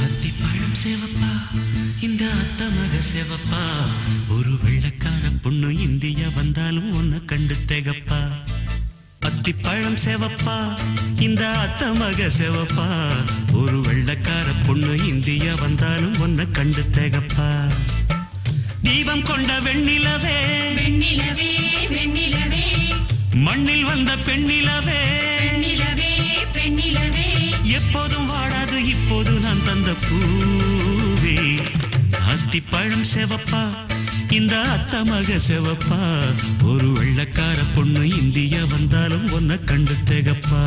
அத்திப்பழம் சேவப்பா இந்த அத்த மக சேவப்பா ஒரு வெள்ளக்கார பொண்ணு இந்தியா வந்தாலும் உன்னை கண்டு திகப்பா அத்திப்பழம் சேவப்பா இந்த அத்த மக சேவப்பா ஒரு வெள்ளக்கார பொண்ணு இந்தியா வந்தாலும் உன்னை கண்டு திகப்பா தீபம் கொண்ட வெண்ணிலவே வெண்ணிலவே வெண்ணிலவே மண்ணில் வந்த பெண்ணிலவே பெண்ணிலவே பெண்ணிலவே எப்போதும் வாடாது இப்போது நான் தந்த பூவே அத்திப்பழம் சேவப்பா இந்த அத்த மக சேவப்பா ஒரு வெள்ளக்கார பொண்ணு இந்தியா வந்தாலும் உன்னை கண்டு திகப்பா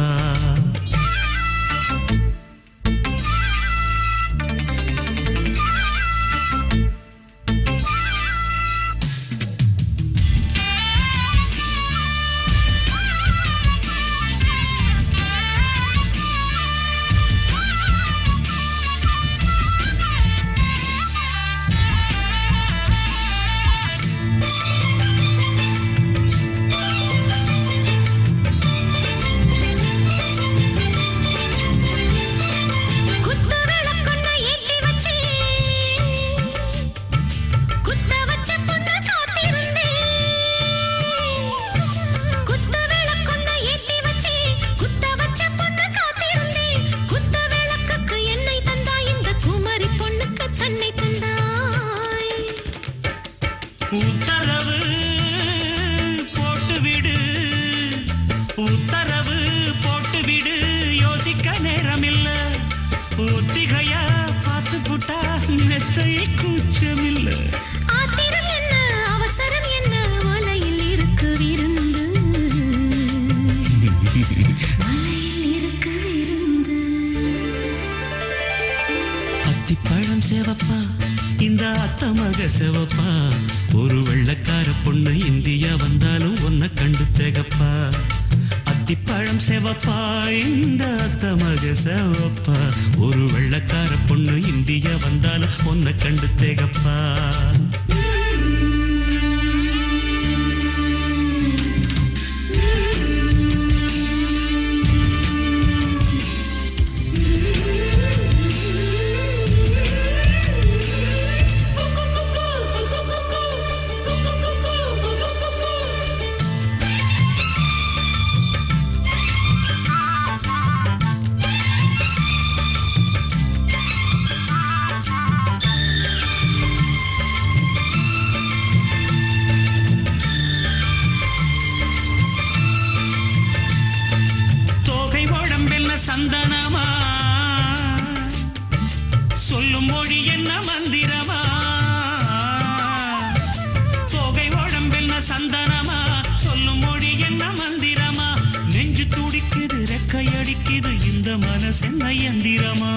உத்தரவு போட்டுவிடு உத்தரவு போட்டுவிடு யோசிக்க நேரமில்ல ஒத்திகையா பார்த்து புட்டா மெத்தை கூச்சமில்ல ஆத்திரம் என்ன அவசரம் என்ன வலையில் இருக்கு விருந்து வலையில் இருக்கு விருந்து அத்திப்பழம் சேவப்பா இந்த அத்த மக சேவப்பா ஒரு வெள்ளக்கார பொண்ணு இந்தியா வந்தாலும் உன்னை கண்டு திகப்பா அத்திப்பழம் சேவப்பா இந்த அத்த மக சேவப்பா ஒரு வெள்ளக்கார பொண்ணு இந்தியா வந்தாலும் உன்னை கண்டு திகப்பா சந்தனமா சொல்லும் மொழி என்ன மந்திரமா தோகை உடம்பென்ன சந்தனமா சொல்லும் மொழி என்ன மந்திரமா நெஞ்சு துடிக்குது ரெக்கையடிக்குது இந்த மனசு என்ன எந்திரமா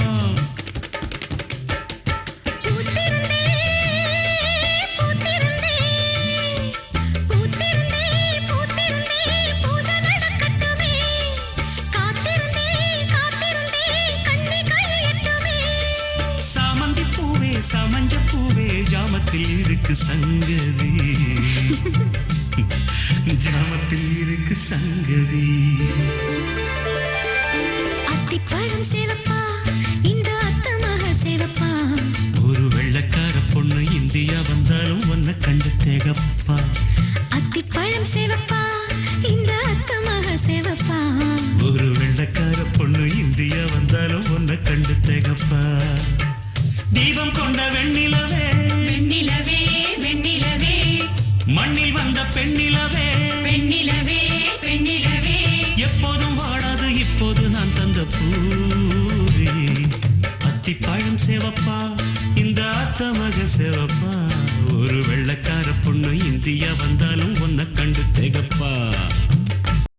சமஞ்ச பூவே ஜாமத்தில் இருக்கு சங்கதி ஜாமத்தில் இருக்கு சங்கதி அத்திப்பழம் சேவப்பா இந்த அத்த மக சேவப்பா ஒரு வெள்ளக்கார பொண்ணு இந்தியா வந்தாலும் உன்னை கண்டு திகப்பா அத்திப்பழம் சேவப்பா இந்த அத்த மக சேவப்பா ஒரு வெள்ளக்கார பொண்ணு இந்தியா வந்தாலும் உன்னை கண்டு திகப்பா தீபம் கொண்ட வெண்ணிலவே வெண்ணிலவே வெண்ணிலவே மண்ணில் வந்த பெண்ணிலவே பெண்ணிலவே பெண்ணிலவே எப்போதும் வாடாது இப்போது நான் தந்த பூவே அத்திப்பழம் சேவப்பா இந்த அத்த மக சேவப்பா ஒரு வெள்ளக்கார பொண்ணு இந்தியா வந்தாலும் உன்னை கண்டு திகப்பா